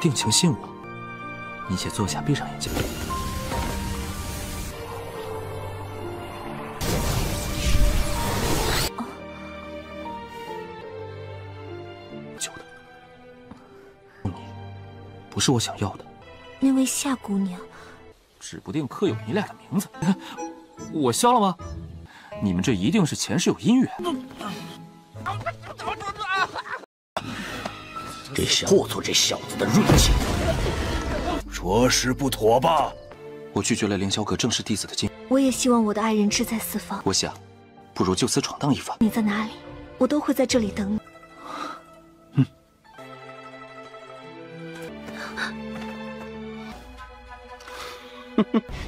定情信我。你且坐下，闭上眼睛。旧的，你不是我想要的。那位夏姑娘，指不定刻有你俩的名字。我消了吗？你们这一定是前世有姻缘。破错这小子的锐气，着实不妥吧？我拒绝了凌霄阁正式弟子的进。我也希望我的爱人志在四方。我想，不如就此闯荡一番。你在哪里，我都会在这里等你。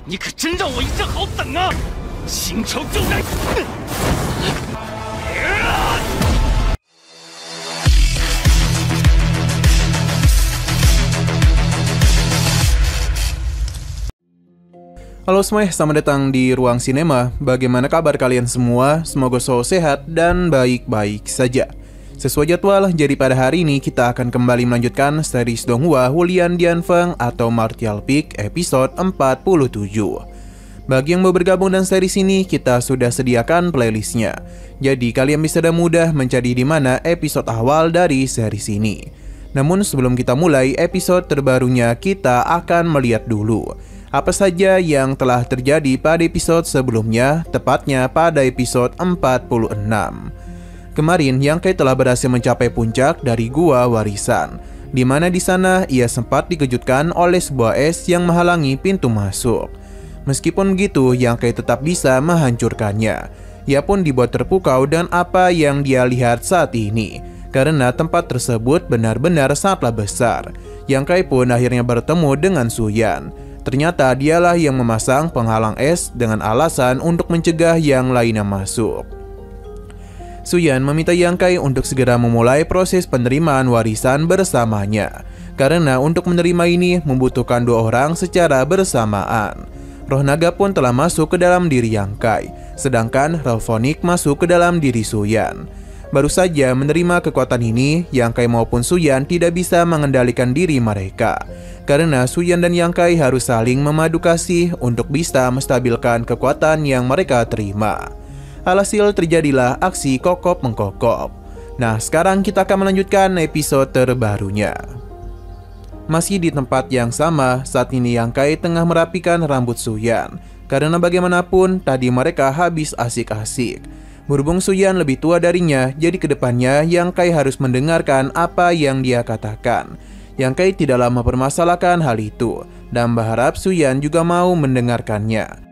你可真让我一阵好等啊！新仇旧债。Halo semuanya, selamat datang di Ruang Sinema. Bagaimana kabar kalian semua? Semoga selalu sehat dan baik-baik saja. Sesuai jadwal, jadi pada hari ini kita akan kembali melanjutkan series Donghua Hulian Dianfeng atau Martial Peak episode 47. Bagi yang mau bergabung dengan series ini, kita sudah sediakan playlistnya. Jadi kalian bisa dengan mudah mencari di mana episode awal dari series ini. Namun sebelum kita mulai episode terbarunya, kita akan melihat dulu apa saja yang telah terjadi pada episode sebelumnya, tepatnya pada episode 46. Kemarin Yang Kai telah berhasil mencapai puncak dari Gua Warisan, di mana di sana ia sempat dikejutkan oleh sebuah es yang menghalangi pintu masuk. Meskipun begitu, Yang Kai tetap bisa menghancurkannya. Ia pun dibuat terpukau dengan apa yang dia lihat saat ini, karena tempat tersebut benar-benar sangatlah besar. Yang Kai pun akhirnya bertemu dengan Suyan. Ternyata dialah yang memasang penghalang es dengan alasan untuk mencegah yang lainnya masuk. Suyan meminta Yang Kai untuk segera memulai proses penerimaan warisan bersamanya, karena untuk menerima ini membutuhkan dua orang secara bersamaan. Roh naga pun telah masuk ke dalam diri Yang Kai, sedangkan roh fonik masuk ke dalam diri Suyan. Baru saja menerima kekuatan ini, Yang Kai maupun Suyan tidak bisa mengendalikan diri mereka, karena Suyan dan Yang Kai harus saling memadu kasih untuk bisa menstabilkan kekuatan yang mereka terima. Alhasil terjadilah aksi kokop-mengkokop. Nah, sekarang kita akan melanjutkan episode terbarunya. Masih di tempat yang sama, saat ini Yang Kai tengah merapikan rambut Suyan, karena bagaimanapun tadi mereka habis asik-asik. Berhubung Suyan lebih tua darinya, jadi kedepannya Yang Kai harus mendengarkan apa yang dia katakan. Yang Kai tidaklah mempermasalahkan hal itu, dan berharap Suyan juga mau mendengarkannya.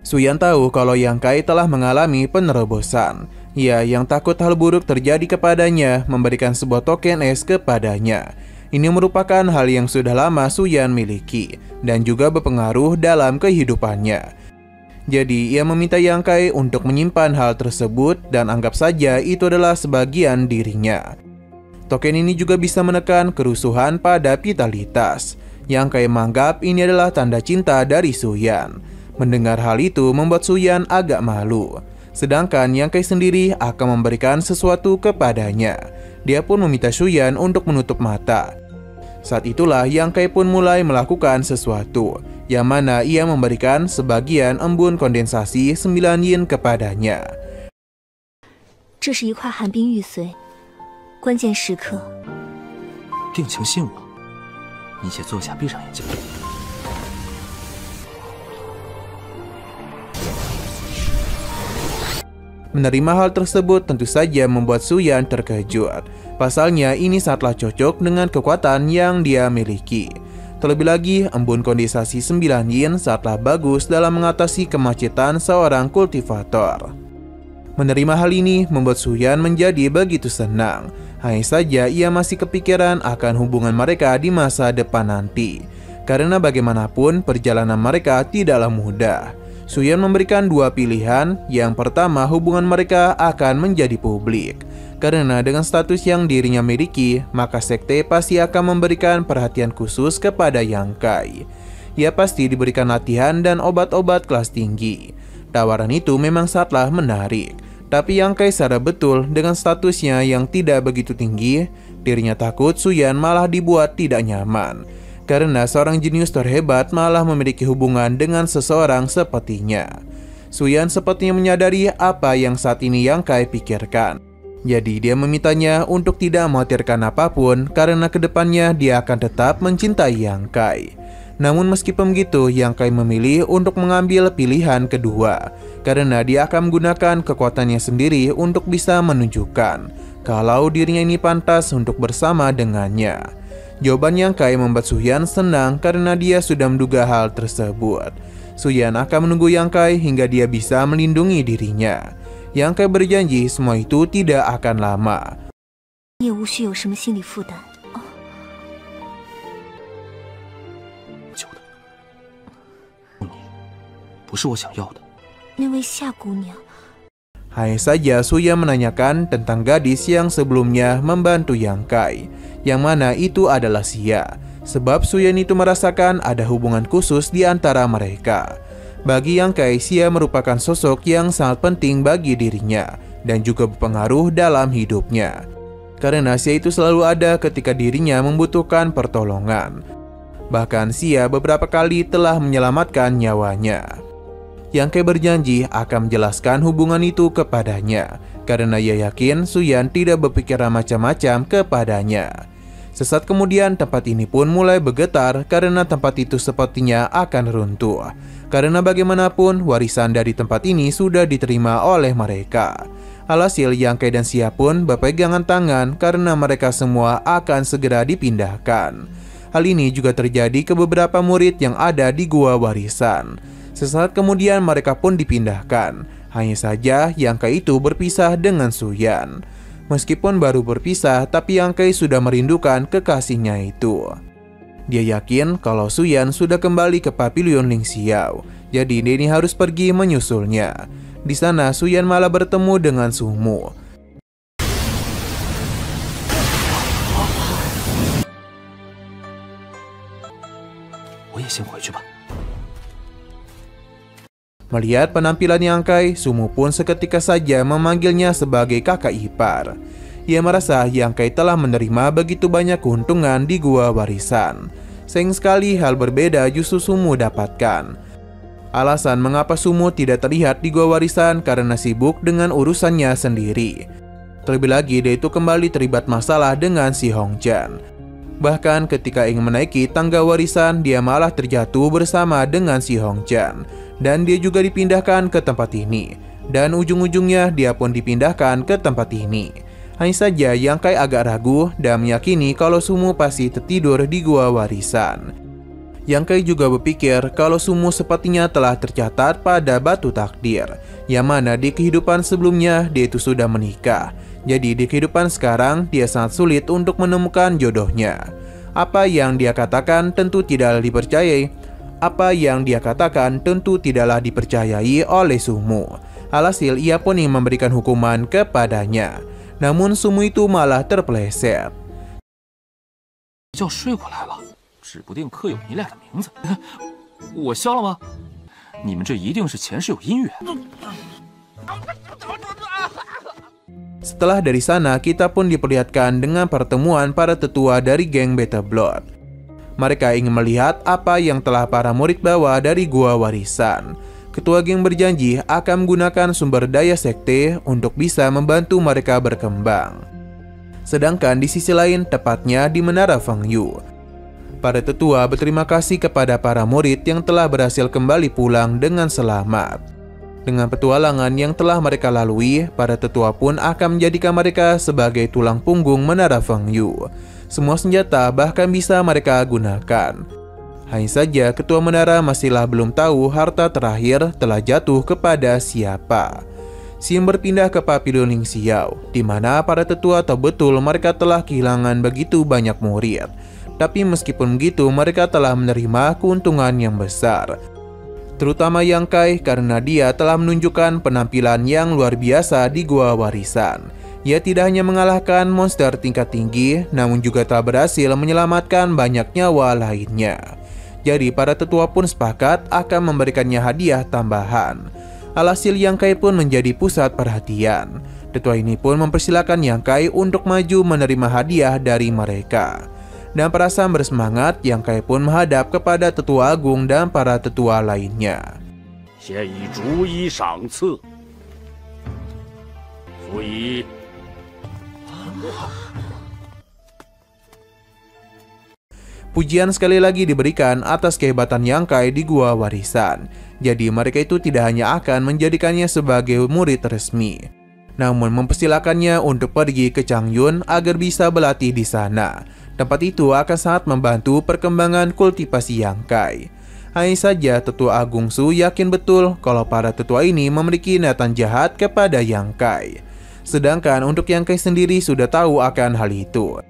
Suyan tahu kalau Yang Kai telah mengalami penerobosan. Ia yang takut hal buruk terjadi kepadanya memberikan sebuah token es kepadanya. Ini merupakan hal yang sudah lama Suyan miliki dan juga berpengaruh dalam kehidupannya. Jadi ia meminta Yang Kai untuk menyimpan hal tersebut dan anggap saja itu adalah sebagian dirinya. Token ini juga bisa menekan kerusuhan pada vitalitas. Yang Kai menganggap ini adalah tanda cinta dari Suyan. Mendengar hal itu membuat Suyan agak malu. Sedangkan Yang Kai sendiri akan memberikan sesuatu kepadanya. Dia pun meminta Suyan untuk menutup mata. Saat itulah Yang Kai pun mulai melakukan sesuatu, yang mana ia memberikan sebagian embun kondensasi 9 yin kepadanya. 这是一块寒冰玉髓，关键时刻。定情信我。你且坐下，闭上眼睛。Menerima hal tersebut tentu saja membuat Suyan terkejut. Pasalnya ini sangatlah cocok dengan kekuatan yang dia miliki. Terlebih lagi, embun kondensasi 9 yin sangatlah bagus dalam mengatasi kemacetan seorang kultivator. Menerima hal ini membuat Suyan menjadi begitu senang. Hanya saja ia masih kepikiran akan hubungan mereka di masa depan nanti. Karena bagaimanapun perjalanan mereka tidaklah mudah. Suyan memberikan dua pilihan. Yang pertama, hubungan mereka akan menjadi publik. Karena dengan status yang dirinya miliki, maka sekte pasti akan memberikan perhatian khusus kepada Yang Kai. Ia pasti diberikan latihan dan obat-obat kelas tinggi. Tawaran itu memang sangatlah menarik. Tapi Yang Kai sadar betul dengan statusnya yang tidak begitu tinggi, Dirinya takut Suyan malah dibuat tidak nyaman, karena seorang jenius terhebat malah memiliki hubungan dengan seseorang sepertinya. Suyan sepertinya menyadari apa yang saat ini Yang Kai pikirkan. Jadi dia memintanya untuk tidak mengkhawatirkan apapun karena kedepannya dia akan tetap mencintai Yang Kai. Namun meskipun begitu, Yang Kai memilih untuk mengambil pilihan kedua karena dia akan menggunakan kekuatannya sendiri untuk bisa menunjukkan kalau dirinya ini pantas untuk bersama dengannya. Jawaban Yang Kai membuat Suyan senang karena dia sudah menduga hal tersebut. Suyan akan menunggu Yang Kai hingga dia bisa melindungi dirinya. Yang Kai berjanji semua itu tidak akan lama. 你也无需有什么心理负担。求的，你不是我想要的。那位夏姑娘， Hanya saja Suyan menanyakan tentang gadis yang sebelumnya membantu Yang Kai, yang mana itu adalah Xia. Sebab Suyan itu merasakan ada hubungan khusus di antara mereka. Bagi Yang Kai, Xia merupakan sosok yang sangat penting bagi dirinya dan juga berpengaruh dalam hidupnya. Karena Xia itu selalu ada ketika dirinya membutuhkan pertolongan. Bahkan Xia beberapa kali telah menyelamatkan nyawanya. Yang Kai berjanji akan menjelaskan hubungan itu kepadanya, karena ia yakin Suyan tidak berpikiran macam-macam kepadanya. Sesaat kemudian tempat ini pun mulai bergetar karena tempat itu sepertinya akan runtuh. Karena bagaimanapun warisan dari tempat ini sudah diterima oleh mereka. Alhasil Yang Kai dan Xia pun berpegangan tangan karena mereka semua akan segera dipindahkan. Hal ini juga terjadi ke beberapa murid yang ada di gua warisan. Sesaat kemudian mereka pun dipindahkan. Hanya saja Yang Kai itu berpisah dengan Suyan. Meskipun baru berpisah, tapi Yang Kai sudah merindukan kekasihnya itu. Dia yakin kalau Suyan sudah kembali ke Pavilion Ling Xiao, jadi Denny harus pergi menyusulnya. Di sana Suyan malah bertemu dengan Su Mu. Melihat penampilan Yang Kai, Su Mu pun seketika saja memanggilnya sebagai kakak ipar. Ia merasa Yang Kai telah menerima begitu banyak keuntungan di gua warisan. Sayang sekali hal berbeda justru Su Mu dapatkan. Alasan mengapa Su Mu tidak terlihat di gua warisan karena sibuk dengan urusannya sendiri. Terlebih lagi dia itu kembali terlibat masalah dengan si Hong Jan. Bahkan ketika ingin menaiki tangga warisan, dia malah terjatuh bersama dengan si Hong Jan. Dan dia juga dipindahkan ke tempat ini. Dan ujung-ujungnya dia pun dipindahkan ke tempat ini. Hanya saja Yang Kai agak ragu dan meyakini kalau Su Mu pasti tertidur di gua warisan. Yang Kai juga berpikir kalau Su Mu sepertinya telah tercatat pada batu takdir, yang mana di kehidupan sebelumnya dia itu sudah menikah. Jadi di kehidupan sekarang dia sangat sulit untuk menemukan jodohnya. Apa yang dia katakan tentu tidaklah dipercayai. Apa yang dia katakan tentu tidaklah dipercayai oleh Su Mu. Alhasil ia pun ingin memberikan hukuman kepadanya. Namun Su Mu itu malah terpeleset. 觉睡过来了，指不定刻有你俩的名字。我消了吗？你们这一定是前世有姻缘。 Setelah dari sana, kita pun diperlihatkan dengan pertemuan para tetua dari geng Beta Blood. Mereka ingin melihat apa yang telah para murid bawa dari gua warisan. Ketua geng berjanji akan menggunakan sumber daya sekte untuk bisa membantu mereka berkembang. Sedangkan di sisi lain, tepatnya di Menara Fengyu, para tetua berterima kasih kepada para murid yang telah berhasil kembali pulang dengan selamat. Dengan petualangan yang telah mereka lalui, para tetua pun akan menjadikan mereka sebagai tulang punggung Menara Fengyu. Semua senjata bahkan bisa mereka gunakan. Hanya saja ketua menara masihlah belum tahu harta terakhir telah jatuh kepada siapa. Sim berpindah ke Pavilion Ling Xiao, di mana para tetua tahu betul mereka telah kehilangan begitu banyak murid. Tapi meskipun begitu, mereka telah menerima keuntungan yang besar. Terutama Yang Kai karena dia telah menunjukkan penampilan yang luar biasa di gua warisan. Ia tidak hanya mengalahkan monster tingkat tinggi, namun juga telah berhasil menyelamatkan banyak nyawa lainnya. Jadi para tetua pun sepakat akan memberikannya hadiah tambahan. Alhasil Yang Kai pun menjadi pusat perhatian. Tetua ini pun mempersilahkan Yang Kai untuk maju menerima hadiah dari mereka. Dan perasaan bersemangat, Yang Kai pun menghadap kepada Tetua Agung dan para tetua lainnya. 现以逐一赏赐，所以 Pujian sekali lagi diberikan atas kehebatan Yang Kai di Gua Warisan. Jadi mereka itu tidak hanya akan menjadikannya sebagai murid resmi, namun mempersilakannya untuk pergi ke Changyun agar bisa berlatih di sana. Tempat itu akan sangat membantu perkembangan kultivasi Yang Kai. Hanya saja Tetua Agung Su yakin betul kalau para tetua ini memiliki niatan jahat kepada Yang Kai. Sedangkan untuk Yang Kai sendiri sudah tahu akan hal itu.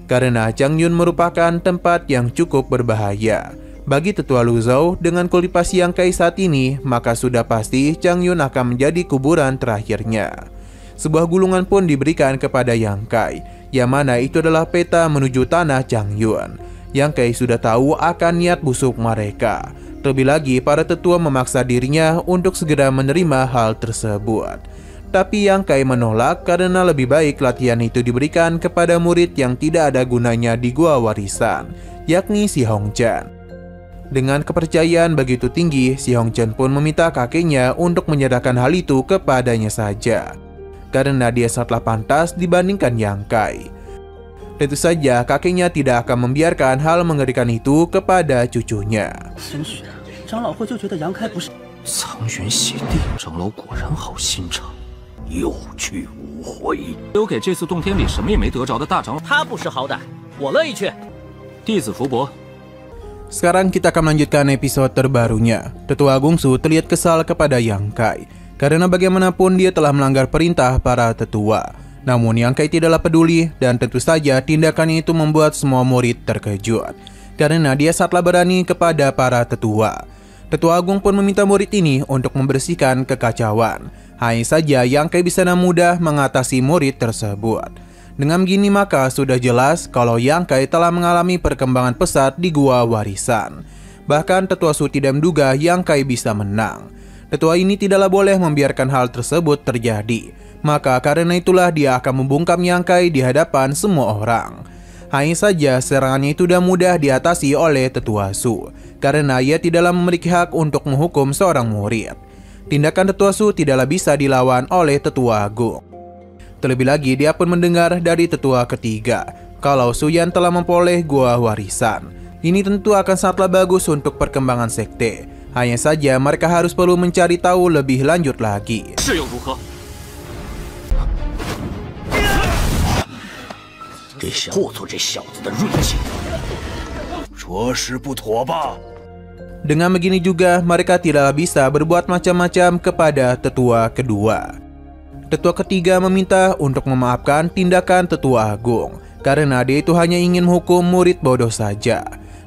Karena Changyun merupakan tempat yang cukup berbahaya. Bagi Tetua Luzhou, dengan kultivasi Yang Kai saat ini, maka sudah pasti Changyun akan menjadi kuburan terakhirnya. Sebuah gulungan pun diberikan kepada Yang Kai, yang mana itu adalah peta menuju tanah Changyun. Yang Kai sudah tahu akan niat busuk mereka. Terlebih lagi, para tetua memaksa dirinya untuk segera menerima hal tersebut. Tapi Yang Kai menolak karena lebih baik latihan itu diberikan kepada murid yang tidak ada gunanya di Gua Warisan, yakni si Hongchen. Dengan kepercayaan begitu tinggi, si Hongchen pun meminta kakeknya untuk menyerahkan hal itu kepadanya saja, karena dia sangatlah pantas dibandingkan Yang Kai. Tentu saja kakeknya tidak akan membiarkan hal mengerikan itu kepada cucunya. 长老会就觉得杨开不是 苍云邪帝，长老果然好心肠。 有去无回。留给这次洞天里什么也没得着的大长老， 他不识好歹，我乐意去。 弟子福伯。 Sekarang kita akan melanjutkan episode terbarunya. Tetua Agung Su terlihat kesal kepada Yang Kai karena bagaimanapun dia telah melanggar perintah para tetua. Namun Yang Kai tidaklah peduli, dan tentu saja tindakannya itu membuat semua murid terkejut karena dia sangatlah berani kepada para tetua. Tetua Agung pun meminta murid ini untuk membersihkan kekacauan. Hanya saja Yang Kai bisa dengan mudah mengatasi murid tersebut. Dengan begini maka sudah jelas kalau Yang Kai telah mengalami perkembangan pesat di Gua Warisan. Bahkan Tetua Su tidak menduga Yang Kai bisa menang. Tetua ini tidaklah boleh membiarkan hal tersebut terjadi. Maka karena itulah dia akan membungkam Yang Kai di hadapan semua orang. Hanya saja serangannya itu sudah mudah diatasi oleh Tetua Su, karena ia tidaklah memiliki hak untuk menghukum seorang murid. Tindakan Tetua Su tidaklah bisa dilawan oleh Tetua Agung. Terlebih lagi dia pun mendengar dari tetua ketiga kalau Su Yan telah memperoleh Gua Warisan. Ini tentu akan sangatlah bagus untuk perkembangan sekte. Hanya saja mereka harus perlu mencari tahu lebih lanjut lagi. 是又如何？ 破错这小子的锐气，着实不妥吧？ Dengan begini juga mereka tidak bisa berbuat macam-macam kepada tetua kedua. Tetua ketiga meminta untuk memaafkan tindakan Tetua Agung karena dia itu hanya ingin menghukum murid bodoh saja.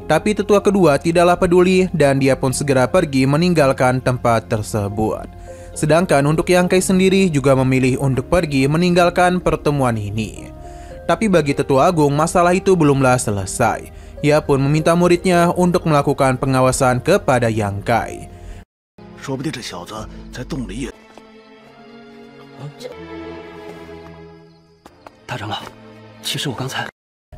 Tapi tetua kedua tidaklah peduli dan dia pun segera pergi meninggalkan tempat tersebut. Sedangkan untuk Yang Kai sendiri juga memilih untuk pergi meninggalkan pertemuan ini. Tapi bagi Tetua Agung masalah itu belumlah selesai. Ia pun meminta muridnya untuk melakukan pengawasan kepada Yang Kai. 说不定这小子在洞里也……大长老，其实我刚才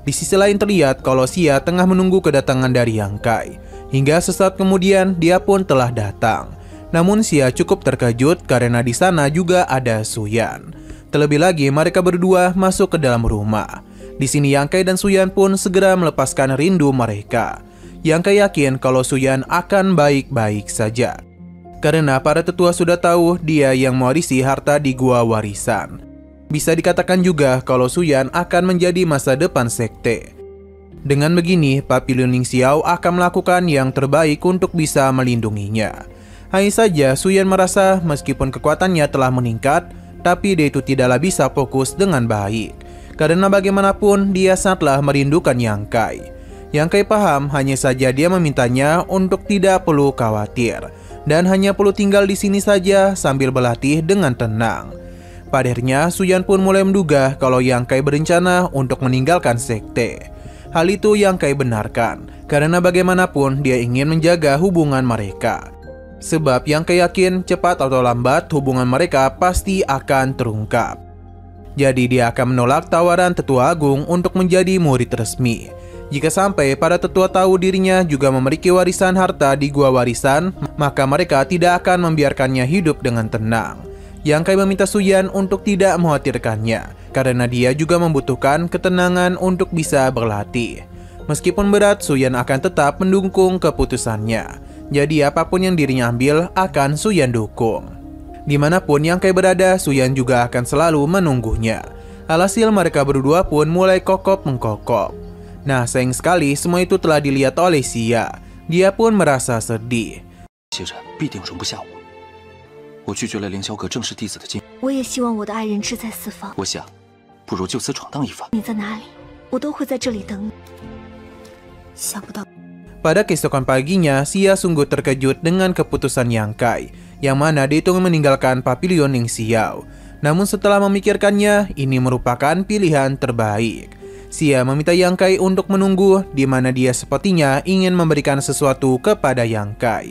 Di sisi lain terlihat kalau Xia tengah menunggu kedatangan dari Yang Kai. Hingga sesaat kemudian dia pun telah datang. Namun Xia cukup terkejut karena di sana juga ada Su Yan. Terlebih lagi mereka berdua masuk ke dalam rumah. Di sini Yang Kai dan Su Yan pun segera melepaskan rindu mereka. Yang Kai yakin kalau Su Yan akan baik-baik saja, karena para tetua sudah tahu dia yang mewarisi harta di Gua Warisan. Bisa dikatakan juga kalau Su Yan akan menjadi masa depan sekte. Dengan begini, Papi Luning Xiao akan melakukan yang terbaik untuk bisa melindunginya. Hanya saja Su Yan merasa meskipun kekuatannya telah meningkat, tapi dia itu tidaklah bisa fokus dengan baik. Karena bagaimanapun dia sangatlah merindukan Yang Kai. Yang Kai paham, hanya saja dia memintanya untuk tidak perlu khawatir dan hanya perlu tinggal di sini saja sambil berlatih dengan tenang. Pada akhirnya Su Yan pun mulai menduga kalau Yang Kai berencana untuk meninggalkan sekte. Hal itu Yang Kai benarkan, karena bagaimanapun dia ingin menjaga hubungan mereka. Sebab Yang Kai yakin cepat atau lambat hubungan mereka pasti akan terungkap. Jadi dia akan menolak tawaran Tetua Agung untuk menjadi murid resmi. Jika sampai para tetua tahu dirinya juga memiliki warisan harta di gua warisan, maka mereka tidak akan membiarkannya hidup dengan tenang. Yang Kai meminta Suyan untuk tidak mengkhawatirkannya, karena dia juga membutuhkan ketenangan untuk bisa berlatih. Meskipun berat, Suyan akan tetap mendukung keputusannya. Jadi apapun yang dirinya ambil akan Suyan dukung. Dimanapun yang Kai berada, Suyan juga akan selalu menunggunya. Alhasil mereka berdua pun mulai kokop-mengkokop. Nah, sayang sekali semua itu telah dilihat oleh Xia. Dia pun merasa sedih. 些人必定容不下我。我拒绝了凌霄阁正式弟子的进。我也希望我的爱人志在四方。我想，不如就此闯荡一番。你在哪里，我都会在这里等你。想不到。 Pada keesokan paginya, Xia sungguh terkejut dengan keputusan Yang Kai, yang mana dia itu meninggalkan Papilion Ning Xiao. Namun setelah memikirkannya, ini merupakan pilihan terbaik. Xia meminta Yang Kai untuk menunggu, di mana dia sepertinya ingin memberikan sesuatu kepada Yang Kai.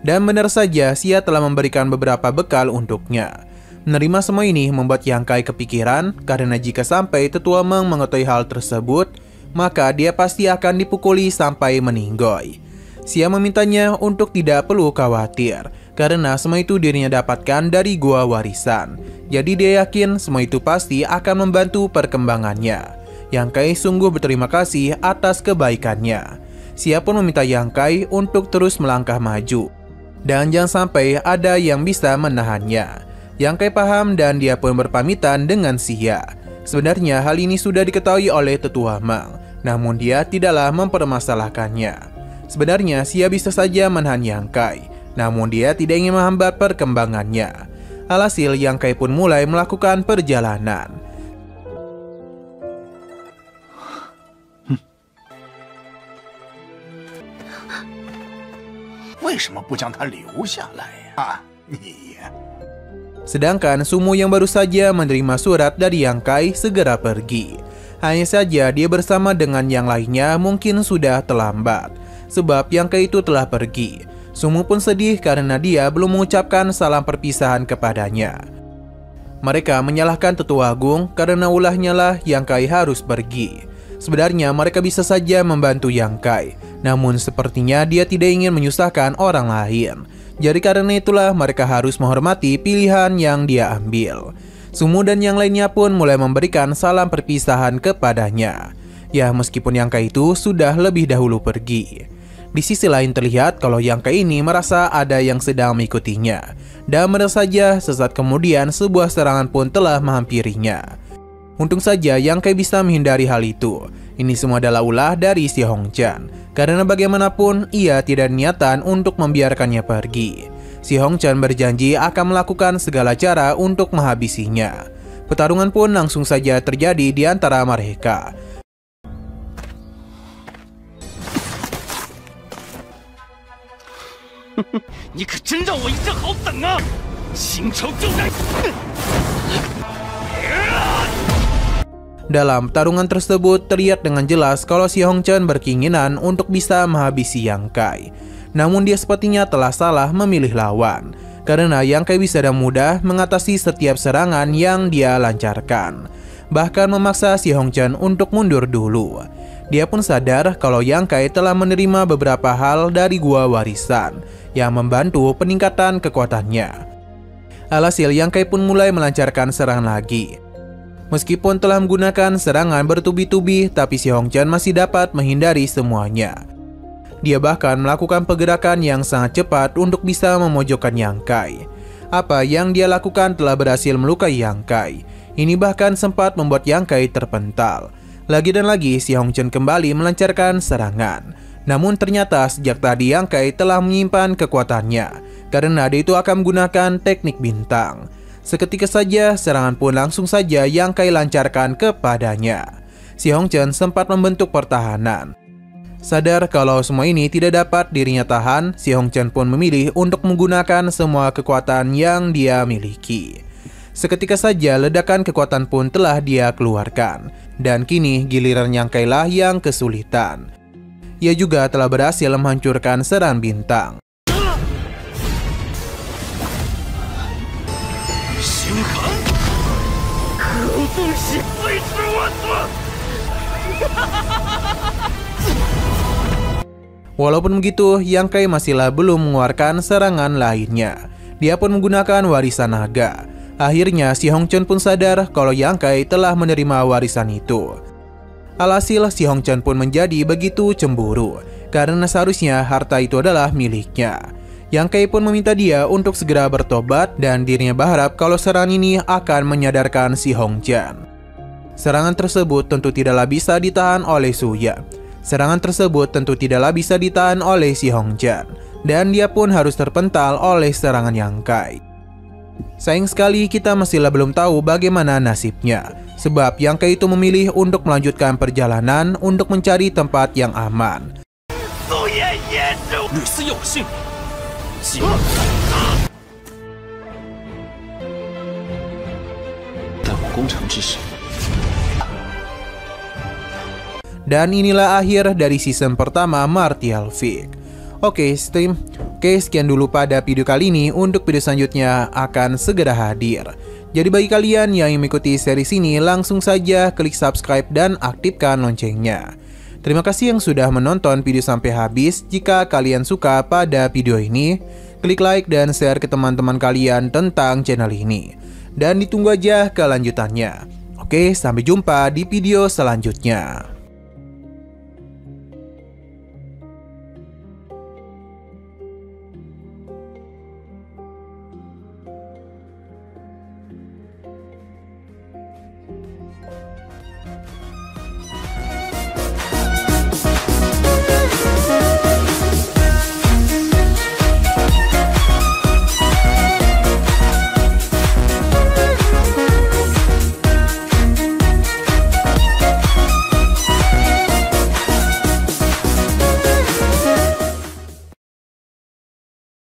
Dan benar saja, Xia telah memberikan beberapa bekal untuknya. Menerima semua ini membuat Yang Kai kepikiran, karena jika sampai Tetua Meng mengetahui hal tersebut, maka dia pasti akan dipukuli sampai meninggoy. Xia memintanya untuk tidak perlu khawatir, karena semua itu dirinya dapatkan dari gua warisan. Jadi dia yakin semua itu pasti akan membantu perkembangannya. Yang Kai sungguh berterima kasih atas kebaikannya. Xia pun meminta Yang Kai untuk terus melangkah maju. Dan jangan sampai ada yang bisa menahannya. Yang Kai paham dan dia pun berpamitan dengan Xia. Sebenarnya hal ini sudah diketahui oleh Tetua Meng, namun dia tidaklah mempermasalahkannya. Sebenarnya Xia bisa saja menahan Yang Kai, namun dia tidak ingin menghambat perkembangannya. Alhasil Yang Kai pun mulai melakukan perjalanan. 为什么不将他留下来呀？你呀！ Sedangkan Sumo yang baru saja menerima surat dari Yang Kai segera pergi. Hanya saja dia bersama dengan yang lainnya mungkin sudah terlambat, sebab Yang Kai itu telah pergi. Sumo pun sedih karena dia belum mengucapkan salam perpisahan kepadanya. Mereka menyalahkan Tetua Agung karena ulahnya lah Yang Kai harus pergi. Sebenarnya mereka bisa saja membantu Yang Kai, namun sepertinya dia tidak ingin menyusahkan orang lain. Jadi karena itulah mereka harus menghormati pilihan yang dia ambil. Sumo dan yang lainnya pun mulai memberikan salam perpisahan kepadanya. Ya, meskipun Yang Kai itu sudah lebih dahulu pergi. Di sisi lain terlihat kalau Yang Kai ini merasa ada yang sedang mengikutinya. Dan benar saja sesaat kemudian sebuah serangan pun telah menghampirinya. Untung saja Yang Kai bisa menghindari hal itu. Ini semua adalah ulah dari Si Hongchan, karena bagaimanapun ia tidak niatan untuk membiarkannya pergi. Si Hongchan berjanji akan melakukan segala cara untuk menghabisinya. Pertarungan pun langsung saja terjadi di antara mereka. Ni可真让我一阵好等啊！新仇就在。 Dalam pertarungan tersebut terlihat dengan jelas kalau Si Hongchan berkeinginan untuk bisa menghabisi Yang Kai. Namun dia sepertinya telah salah memilih lawan, karena Yang Kai bisa dengan mudah mengatasi setiap serangan yang dia lancarkan. Bahkan memaksa Si Hongchan untuk mundur dulu. Dia pun sadar kalau Yang Kai telah menerima beberapa hal dari gua warisan yang membantu peningkatan kekuatannya. Alhasil Yang Kai pun mulai melancarkan serangan lagi. Meskipun telah menggunakan serangan bertubi-tubi, tapi Si Hongchan masih dapat menghindari semuanya. Dia bahkan melakukan pergerakan yang sangat cepat untuk bisa memojokkan Yang Kai. Apa yang dia lakukan telah berhasil melukai Yang Kai. Ini bahkan sempat membuat Yang Kai terpental. Lagi dan lagi Si Hongchan kembali melancarkan serangan. Namun ternyata sejak tadi Yang Kai telah menyimpan kekuatannya, karena dia itu akan menggunakan teknik bintang. Seketika saja serangan pun langsung saja Yang Kai lancarkan kepadanya. Si Hongchan sempat membentuk pertahanan. Sadar kalau semua ini tidak dapat dirinya tahan, Si Hongchan pun memilih untuk menggunakan semua kekuatan yang dia miliki. Seketika saja ledakan kekuatan pun telah dia keluarkan. Dan kini giliran Yang Kai lah yang kesulitan. Ia juga telah berhasil menghancurkan serangan bintang. Walaupun begitu, Yang Kai masihlah belum mengeluarkan serangan lainnya. Dia pun menggunakan warisan naga. Akhirnya si Hong Chun pun sadar kalau Yang Kai telah menerima warisan itu. Alhasil si Hong Chun pun menjadi begitu cemburu karena seharusnya harta itu adalah miliknya. Yang Kai pun meminta dia untuk segera bertobat dan dirinya berharap kalau serangan ini akan menyadarkan si Hong Chun. Serangan tersebut tentu tidaklah bisa ditahan oleh Suya. Serangan tersebut tentu tidaklah bisa ditahan oleh si Hong Chun, dan dia pun harus terpental oleh serangan Yang Kai. Sayang sekali kita masihlah belum tahu bagaimana nasibnya, sebab Yang Kai itu memilih untuk melanjutkan perjalanan untuk mencari tempat yang aman. 屡次有幸，希望在我攻城之时。 Dan inilah akhir dari season pertama Martial Fic. Oke, stream. Oke, sekian dulu pada video kali ini. Untuk video selanjutnya akan segera hadir. Jadi bagi kalian yang mengikuti series ini, langsung saja klik subscribe dan aktifkan loncengnya. Terima kasih yang sudah menonton video sampai habis. Jika kalian suka pada video ini, klik like dan share ke teman-teman kalian tentang channel ini. Dan ditunggu aja kelanjutannya. Oke, sampai jumpa di video selanjutnya.